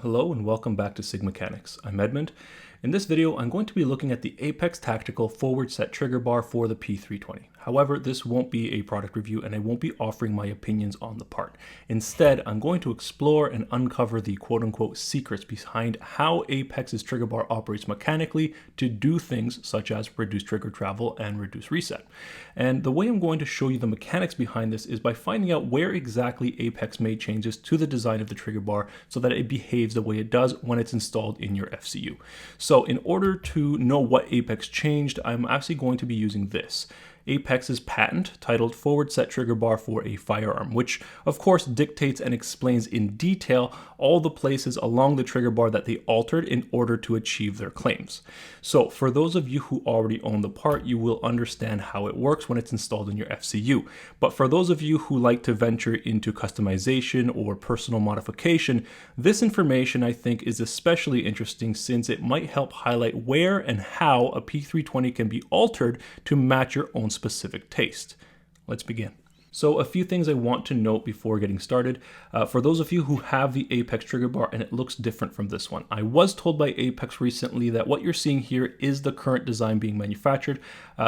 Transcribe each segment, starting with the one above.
Hello and welcome back to SIG Mechanics. I'm Edmund. In this video, I'm going to be looking at the Apex Tactical forward set trigger bar for the P320. However, this won't be a product review and I won't be offering my opinions on the part. Instead, I'm going to explore and uncover the quote-unquote secrets behind how Apex's trigger bar operates mechanically to do things such as reduce trigger travel and reduce reset. And the way I'm going to show you the mechanics behind this is by finding out where exactly Apex made changes to the design of the trigger bar so that it behaves the way it does when it's installed in your FCU. So in order to know what Apex changed, I'm actually going to be using this. Apex's patent titled Forward Set Trigger Bar for a Firearm, which of course dictates and explains in detail all the places along the trigger bar that they altered in order to achieve their claims. So for those of you who already own the part, you will understand how it works when it's installed in your FCU. But for those of you who like to venture into customization or personal modification, this information I think is especially interesting since it might help highlight where and how a P320 can be altered to match your own specific taste. Let's begin. So a few things I want to note before getting started. For those of you who have the Apex trigger bar and it looks different from this one, I was told by Apex recently that what you're seeing here is the current design being manufactured.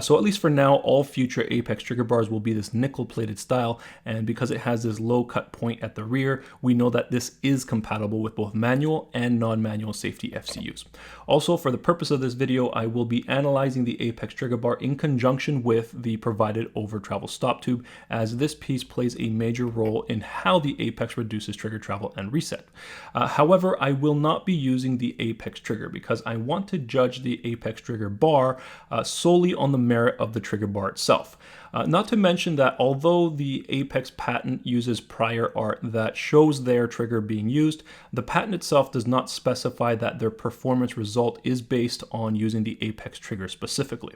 So at least for now, all future Apex trigger bars will be this nickel plated style. And because it has this low cut point at the rear, we know that this is compatible with both manual and non-manual safety FCUs. Also, for the purpose of this video, I will be analyzing the Apex trigger bar in conjunction with the provided over travel stop tube, as this piece plays a major role in how the Apex reduces trigger travel and reset. However, I will not be using the Apex trigger because I want to judge the Apex trigger bar solely on the merit of the trigger bar itself. Not to mention that although the Apex patent uses prior art that shows their trigger being used, the patent itself does not specify that their performance result is based on using the Apex trigger specifically.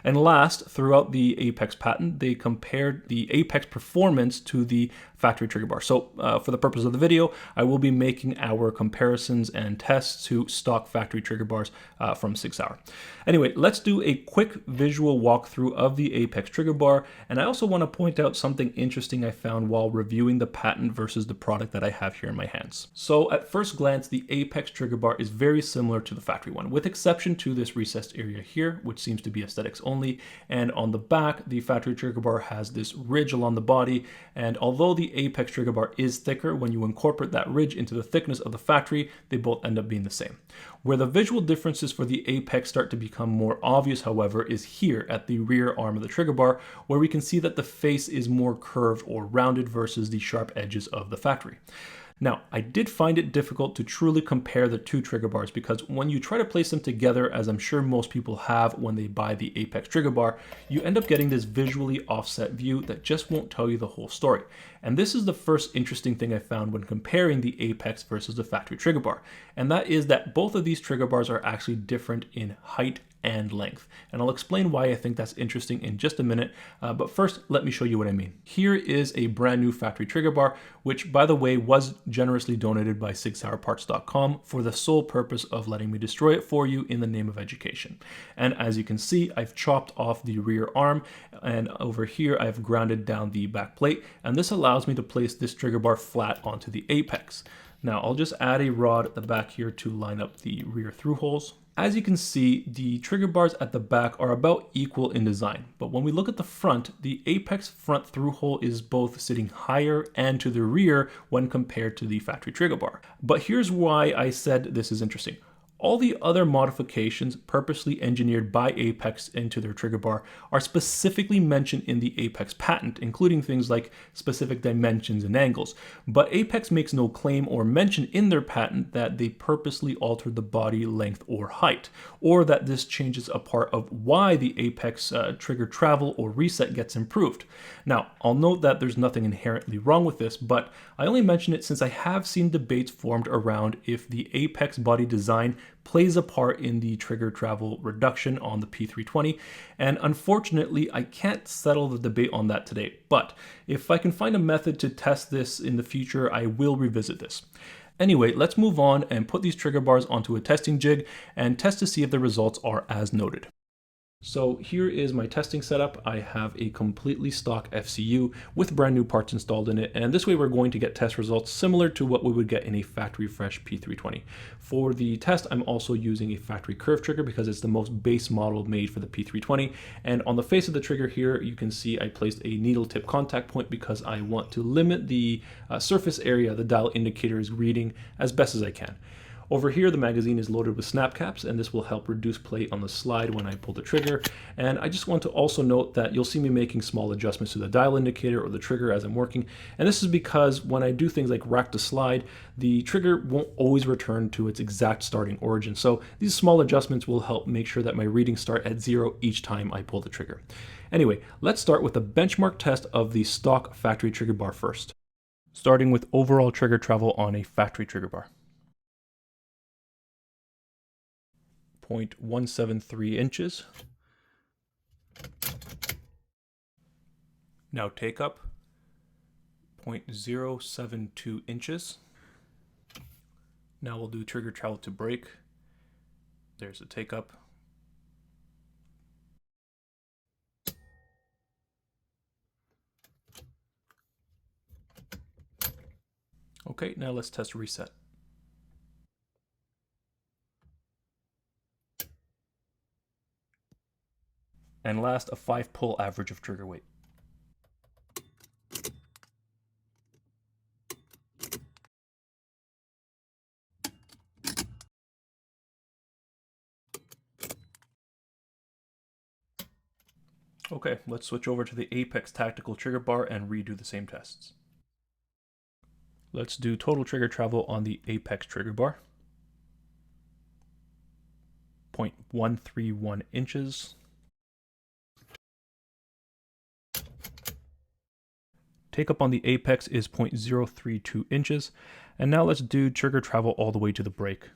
And last, throughout the Apex patent, they compared the Apex performance to the factory trigger bar. So for the purpose of the video, I will be making our comparisons and tests to stock factory trigger bars from SIG Sauer. Anyway, let's do a quick visual walkthrough of the Apex trigger bar. And I also want to point out something interesting I found while reviewing the patent versus the product that I have here in my hands. So at first glance, the Apex trigger bar is very similar to the factory one, with exception to this recessed area here, which seems to be aesthetics only. And on the back, the factory trigger bar has this ridge along the body. And although the Apex trigger bar is thicker, when you incorporate that ridge into the thickness of the factory, they both end up being the same. Where the visual differences for the Apex start to become more obvious, however, is here at the rear arm of the trigger bar, where we can see that the face is more curved or rounded versus the sharp edges of the factory. Now, I did find it difficult to truly compare the two trigger bars because when you try to place them together, as I'm sure most people have when they buy the Apex trigger bar, you end up getting this visually offset view that just won't tell you the whole story. And this is the first interesting thing I found when comparing the Apex versus the factory trigger bar. And that is that both of these trigger bars are actually different in height and length. And I'll explain why I think that's interesting in just a minute. But first, let me show you what I mean. Here is a brand new factory trigger bar, which by the way was generously donated by SigSauerParts.com for the sole purpose of letting me destroy it for you in the name of education. And as you can see, I've chopped off the rear arm, and over here I've grounded down the back plate, and this allows me to place this trigger bar flat onto the Apex. Now I'll just add a rod at the back here to line up the rear through holes. As you can see, the trigger bars at the back are about equal in design, but when we look at the front, the Apex front through hole is both sitting higher and to the rear when compared to the factory trigger bar. But here's why I said this is interesting. All the other modifications purposely engineered by Apex into their trigger bar are specifically mentioned in the Apex patent, including things like specific dimensions and angles. But Apex makes no claim or mention in their patent that they purposely altered the body length or height, or that this changes a part of why the Apex trigger travel or reset gets improved. Now, I'll note that there's nothing inherently wrong with this, but I only mention it since I have seen debates formed around if the Apex body design plays a part in the trigger travel reduction on the P320, and unfortunately I can't settle the debate on that today, but if I can find a method to test this in the future, I will revisit this. Anyway, let's move on and put these trigger bars onto a testing jig and test to see if the results are as noted. So here is my testing setup. I have a completely stock FCU with brand new parts installed in it, and this way we're going to get test results similar to what we would get in a factory fresh P320. For the test, I'm also using a factory curve trigger because it's the most base model made for the P320, and on the face of the trigger here you can see I placed a needle tip contact point because I want to limit the surface area the dial indicator is reading as best as I can. Over here, the magazine is loaded with snap caps, and this will help reduce play on the slide when I pull the trigger. And I just want to also note that you'll see me making small adjustments to the dial indicator or the trigger as I'm working. And this is because when I do things like rack to slide, the trigger won't always return to its exact starting origin. So these small adjustments will help make sure that my readings start at 0 each time I pull the trigger. Anyway, let's start with a benchmark test of the stock factory trigger bar first. Starting with overall trigger travel on a factory trigger bar. 0.173 inches. Now take up 0.072 inches. Now we'll do trigger travel to break. There's a take up. Okay, now let's test reset. And last, a 5 pull average of trigger weight. Okay, let's switch over to the Apex Tactical trigger bar and redo the same tests. Let's do total trigger travel on the Apex trigger bar. 0.131 inches. Take up on the Apex is 0.032 inches. And now let's do trigger travel all the way to the break.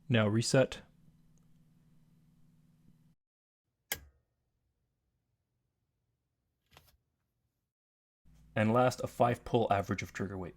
Now reset. And last, a 5 pull average of trigger weight.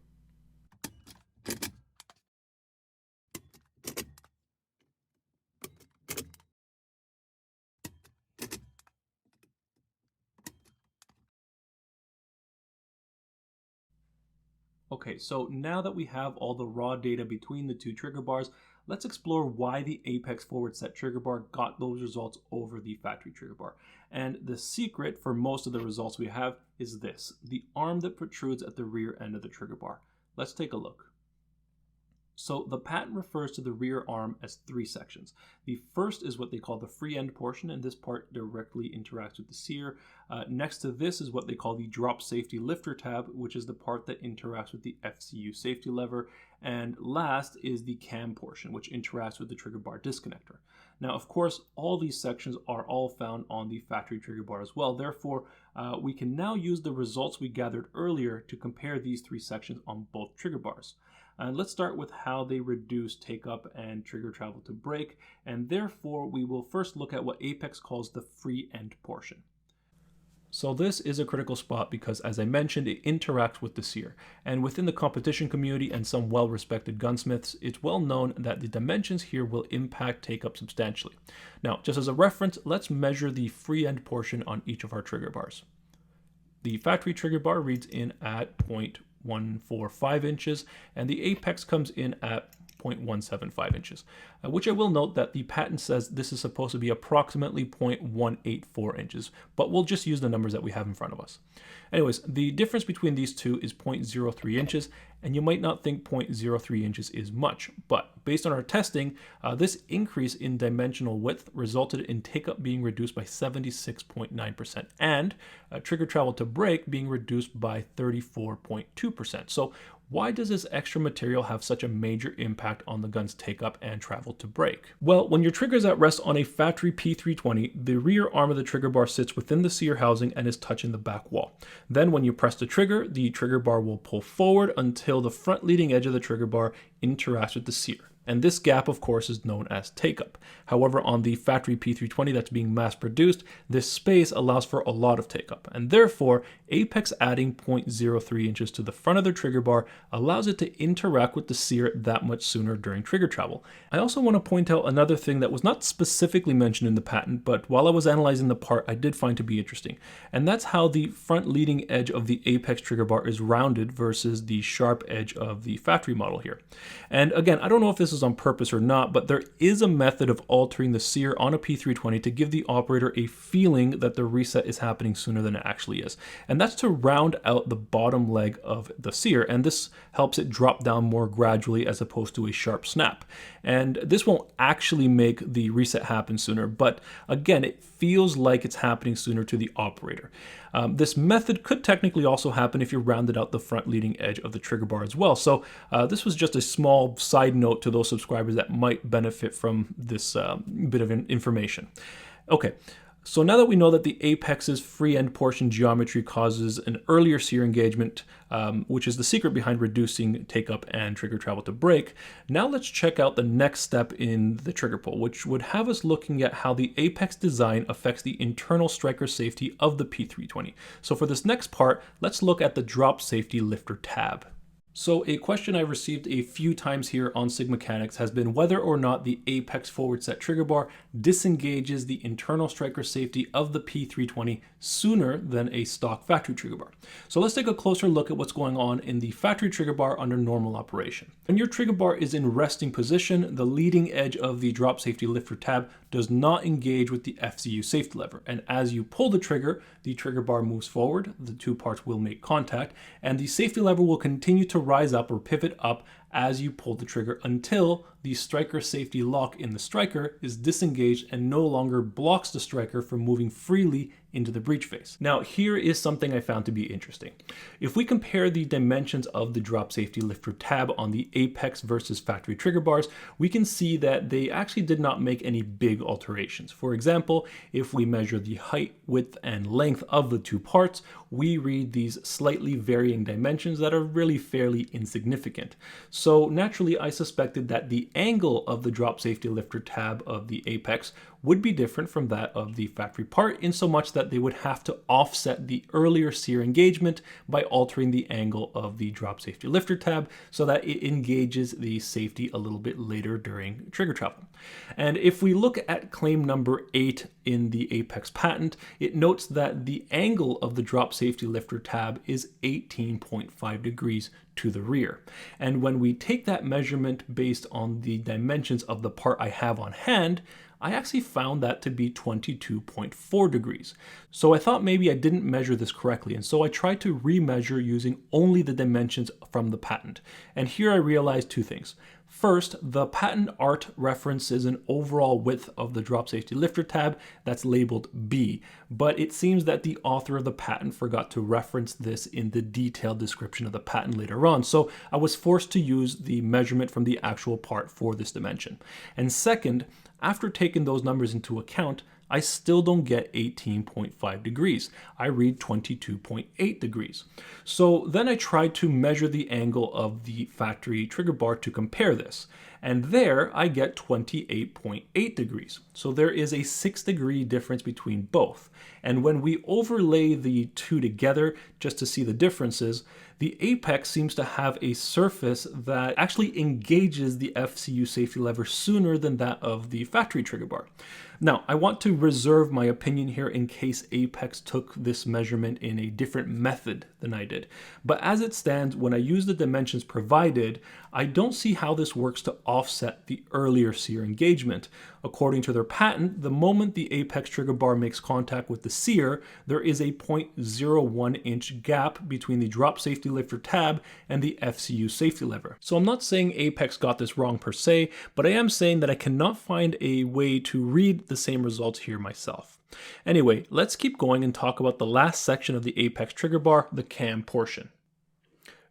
Okay, so now that we have all the raw data between the two trigger bars, let's explore why the Apex forward set trigger bar got those results over the factory trigger bar. And the secret for most of the results we have is this, the arm that protrudes at the rear end of the trigger bar. Let's take a look. So the patent refers to the rear arm as 3 sections. The first is what they call the free end portion, and this part directly interacts with the sear. Next to this is what they call the drop safety lifter tab, which is the part that interacts with the FCU safety lever. And last is the cam portion, which interacts with the trigger bar disconnector. Now, of course, all these sections are all found on the factory trigger bar as well. Therefore, we can now use the results we gathered earlier to compare these 3 sections on both trigger bars. And let's start with how they reduce take up and trigger travel to break. And therefore, we will first look at what Apex calls the free end portion. So this is a critical spot because, as I mentioned, it interacts with the sear. And within the competition community and some well-respected gunsmiths, it's well known that the dimensions here will impact take up substantially. Now, just as a reference, let's measure the free end portion on each of our trigger bars. The factory trigger bar reads in at 0.145 inches, and the Apex comes in at 0.175 inches, which I will note that the patent says this is supposed to be approximately 0.184 inches, but we'll just use the numbers that we have in front of us. Anyways, the difference between these two is 0.03 inches, and you might not think 0.03 inches is much, but based on our testing, this increase in dimensional width resulted in take-up being reduced by 76.9% and trigger travel to break being reduced by 34.2%. So why does this extra material have such a major impact on the gun's take-up and travel to break? Well, when your trigger is at rest on a factory P320, the rear arm of the trigger bar sits within the sear housing and is touching the back wall. Then when you press the trigger bar will pull forward until the front leading edge of the trigger bar interacts with the sear. And this gap, of course, is known as take-up. However, on the factory P320 that's being mass-produced, this space allows for a lot of take-up. And therefore, Apex adding 0.03 inches to the front of the trigger bar allows it to interact with the sear that much sooner during trigger travel. I also want to point out another thing that was not specifically mentioned in the patent, but while I was analyzing the part, I did find to be interesting. And that's how the front leading edge of the Apex trigger bar is rounded versus the sharp edge of the factory model here. And again, I don't know if this is on purpose or not, but there is a method of altering the sear on a P320 to give the operator a feeling that the reset is happening sooner than it actually is. And that's to round out the bottom leg of the sear, and this helps it drop down more gradually as opposed to a sharp snap. And this won't actually make the reset happen sooner, but again, it feels like it's happening sooner to the operator. This method could technically also happen if you rounded out the front leading edge of the trigger bar as well. So this was just a small side note to those subscribers that might benefit from this bit of information. Okay. So now that we know that the Apex's free end portion geometry causes an earlier sear engagement, which is the secret behind reducing take-up and trigger travel to break, now let's check out the next step in the trigger pull, which would have us looking at how the Apex design affects the internal striker safety of the P320. So for this next part, let's look at the drop safety lifter tab. So a question I received a few times here on SIG Mechanics has been whether or not the Apex forward set trigger bar disengages the internal striker safety of the P320 sooner than a stock factory trigger bar. So let's take a closer look at what's going on in the factory trigger bar under normal operation. When your trigger bar is in resting position, the leading edge of the drop safety lifter tab does not engage with the FCU safety lever. And as you pull the trigger bar moves forward, the two parts will make contact, and the safety lever will continue to rise up or pivot up as you pull the trigger until the striker safety lock in the striker is disengaged and no longer blocks the striker from moving freely into the breech face. Now, here is something I found to be interesting. If we compare the dimensions of the drop safety lifter tab on the Apex versus factory trigger bars, we can see that they actually did not make any big alterations. For example, if we measure the height, width, and length of the two parts, we read these slightly varying dimensions that are really fairly insignificant. So naturally, I suspected that the angle of the drop safety lifter tab of the Apex would be different from that of the factory part, in so much that they would have to offset the earlier sear engagement by altering the angle of the drop safety lifter tab so that it engages the safety a little bit later during trigger travel. And if we look at claim number 8 in the Apex patent, it notes that the angle of the drop safety lifter tab is 18.5 degrees to the rear. And when we take that measurement based on the dimensions of the part I have on hand, I actually found that to be 22.4 degrees. So I thought maybe I didn't measure this correctly, and so I tried to remeasure using only the dimensions from the patent. And here I realized two things. First, the patent art references an overall width of the drop safety lifter tab that's labeled B, but it seems that the author of the patent forgot to reference this in the detailed description of the patent later on, so I was forced to use the measurement from the actual part for this dimension. And second, after taking those numbers into account, I still don't get 18.5 degrees. I read 22.8 degrees. So then I tried to measure the angle of the factory trigger bar to compare this. And there I get 28.8 degrees. So there is a 6-degree difference between both. And when we overlay the two together just to see the differences, the Apex seems to have a surface that actually engages the FCU safety lever sooner than that of the factory trigger bar. Now, I want to reserve my opinion here in case Apex took this measurement in a different method than I did. But as it stands, when I use the dimensions provided, I don't see how this works to offset the earlier sear engagement. According to their patent, the moment the Apex trigger bar makes contact with the sear, there is a 0.01 inch gap between the drop safety lifter tab and the FCU safety lever. So I'm not saying Apex got this wrong per se, but I am saying that I cannot find a way to read the same results here myself. Anyway, let's keep going and talk about the last section of the Apex trigger bar, the cam portion.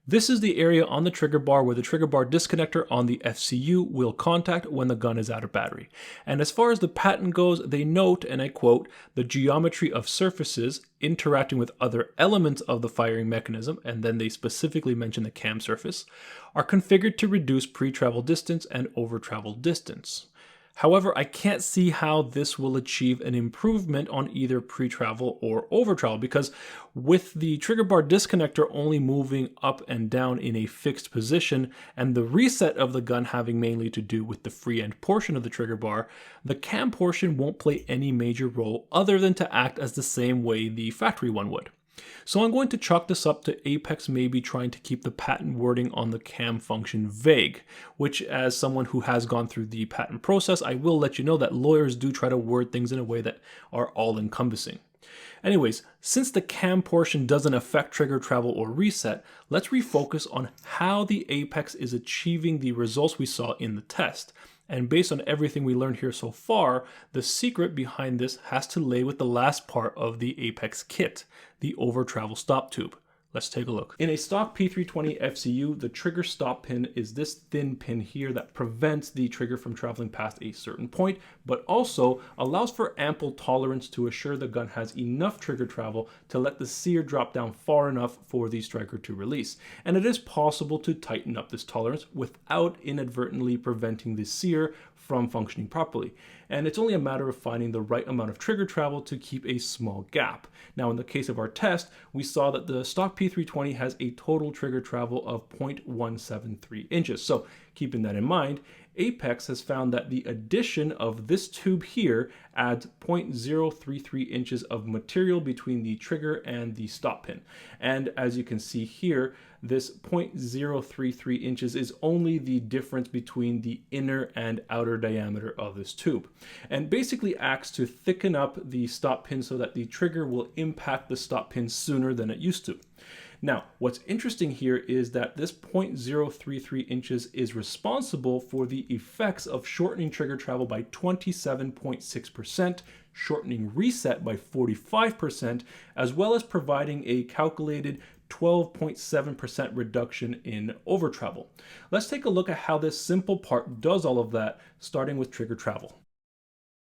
This is the area on the trigger bar where the trigger bar disconnector on the FCU will contact when the gun is out of battery. And as far as the patent goes, they note, and I quote, "the geometry of surfaces interacting with other elements of the firing mechanism," and then they specifically mention the cam surface, "are configured to reduce pre-travel distance and over-travel distance." However, I can't see how this will achieve an improvement on either pre-travel or over-travel, because with the trigger bar disconnector only moving up and down in a fixed position and the reset of the gun having mainly to do with the free end portion of the trigger bar, the cam portion won't play any major role other than to act as the same way the factory one would. So I'm going to chalk this up to Apex maybe trying to keep the patent wording on the cam function vague, which, as someone who has gone through the patent process, I will let you know that lawyers do try to word things in a way that are all-encompassing. Anyways, since the cam portion doesn't affect trigger travel or reset, let's refocus on how the Apex is achieving the results we saw in the test. And based on everything we learned here so far, the secret behind this has to lay with the last part of the Apex kit, the over-travel stop tube. Let's take a look. In a stock P320 FCU, the trigger stop pin is this thin pin here that prevents the trigger from traveling past a certain point, but also allows for ample tolerance to assure the gun has enough trigger travel to let the sear drop down far enough for the striker to release. And it is possible to tighten up this tolerance without inadvertently preventing the sear from functioning properly. And it's only a matter of finding the right amount of trigger travel to keep a small gap. Now, in the case of our test, we saw that the stock P320 has a total trigger travel of 0.173 inches. So keeping that in mind, Apex has found that the addition of this tube here adds 0.033 inches of material between the trigger and the stop pin. And as you can see here, this 0.033 inches is only the difference between the inner and outer diameter of this tube, and basically acts to thicken up the stop pin so that the trigger will impact the stop pin sooner than it used to. Now, what's interesting here is that this 0.033 inches is responsible for the effects of shortening trigger travel by 27.6%, shortening reset by 45%, as well as providing a calculated 12.7% reduction in over travel. Let's take a look at how this simple part does all of that, starting with trigger travel.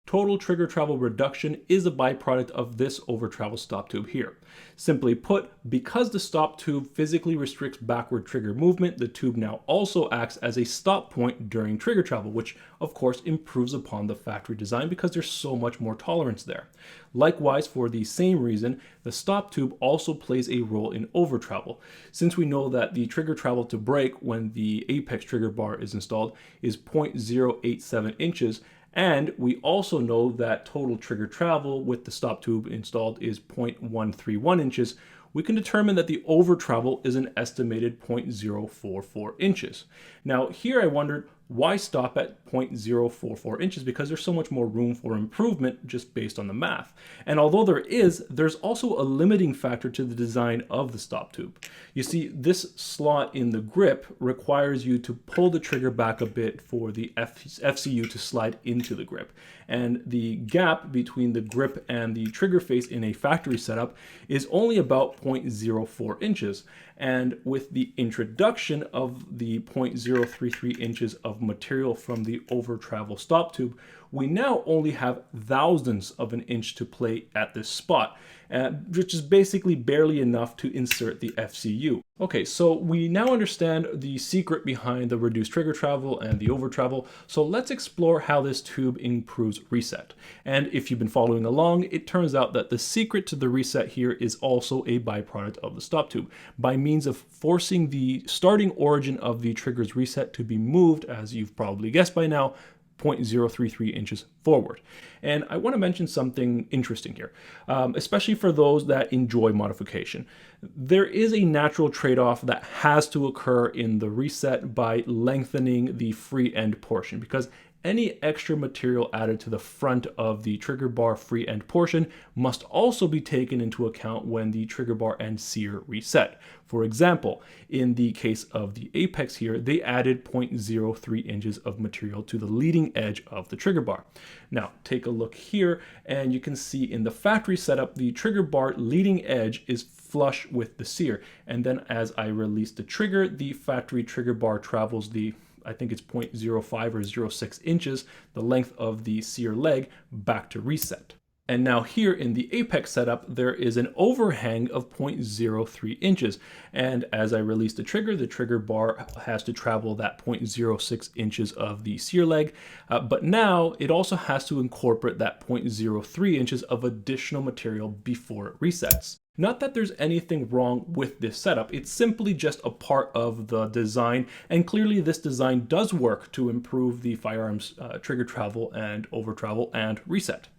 Total trigger travel reduction is a byproduct of this over travel stop tube here. Simply put, because the stop tube physically restricts backward trigger movement, the tube now also acts as a stop point during trigger travel, which of course improves upon the factory design because there's so much more tolerance there. Likewise, for the same reason, the stop tube also plays a role in over travel. Since we know that the trigger travel to break when the Apex trigger bar is installed is 0.087 inches, and we also know that total trigger travel with the stop tube installed is 0.131 inches, we can determine that the over travel is an estimated 0.044 inches. Now here I wondered, why stop at 0.044 inches? Because there's so much more room for improvement just based on the math. And although there's also a limiting factor to the design of the stop tube. You see, this slot in the grip requires you to pull the trigger back a bit for the FCU to slide into the grip. And the gap between the grip and the trigger face in a factory setup is only about 0.04 inches. And with the introduction of the 0.033 inches of material from the over travel stop tube, we now only have thousandths of an inch to play at this spot, which is basically barely enough to insert the FCU. Okay, so we now understand the secret behind the reduced trigger travel and the over travel, so let's explore how this tube improves reset. And if you've been following along, it turns out that the secret to the reset here is also a byproduct of the stop tube, by means of forcing the starting origin of the trigger's reset to be moved, as you've probably guessed by now, 0.033 inches forward. And I want to mention something interesting here, especially for those that enjoy modification. There is a natural trade-off that has to occur in the reset by lengthening the free end portion, because any extra material added to the front of the trigger bar free end portion must also be taken into account when the trigger bar and sear reset. For example, in the case of the Apex here, they added 0.03 inches of material to the leading edge of the trigger bar. Now, take a look here, and you can see in the factory setup, the trigger bar leading edge is flush with the sear. And then as I release the trigger, the factory trigger bar travels I think it's 0.05 or 0.06 inches, the length of the sear leg, back to reset. And now here in the apex setup, there is an overhang of 0.03 inches. And as I release the trigger bar has to travel that 0.06 inches of the sear leg. But now it also has to incorporate that 0.03 inches of additional material before it resets. Not that there's anything wrong with this setup, it's simply just a part of the design, and clearly this design does work to improve the firearm's trigger travel and over travel and reset.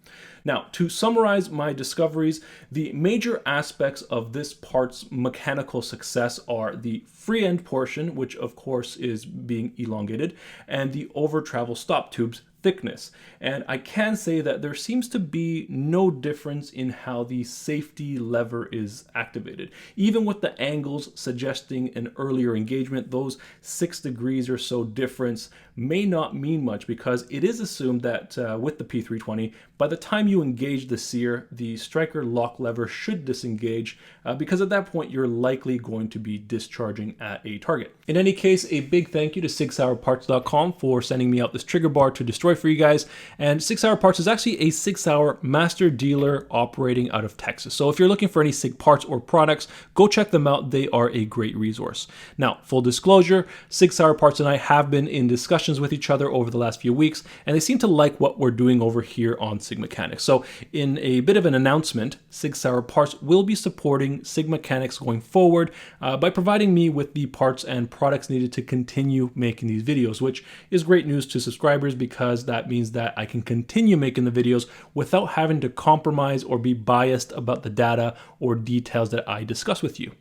Now, to summarize my discoveries, the major aspects of this part's mechanical success are the free end portion, which of course is being elongated, and the over travel stop tube's thickness. And I can say that there seems to be no difference in how the safety lever is activated. Even with the angles suggesting an earlier engagement, those 6 degrees or so difference may not mean much, because it is assumed that with the P320, by the time you engage the sear, the striker lock lever should disengage, because at that point you're likely going to be discharging at a target. In any case, a big thank you to SigSauerParts.com for sending me out this trigger bar to destroy for you guys. And 6 Sauer Parts is actually a 6 Sauer master dealer operating out of Texas. So if you're looking for any SIG parts or products, go check them out. They are a great resource. Now, full disclosure, 6 Sauer Parts and I have been in discussions with each other over the last few weeks, and they seem to like what we're doing over here on SIG Mechanics. So in a bit of an announcement, 6 Sauer Parts will be supporting SIG Mechanics going forward by providing me with the parts and products needed to continue making these videos, which is great news to subscribers, because that means that I can continue making the videos without having to compromise or be biased about the data or details that I discuss with you.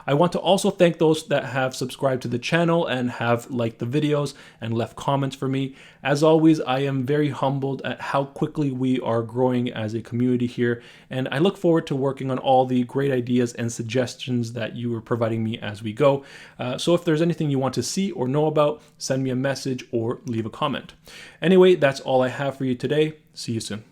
I want to also thank those that have subscribed to the channel and have liked the videos and left comments for me. As always, I am very humbled at how quickly we are growing as a community here, and I look forward to working on all the great ideas and suggestions that you are providing me as we go. So if there's anything you want to see or know about, send me a message or leave a comment. Anyway, that's all I have for you today. See you soon.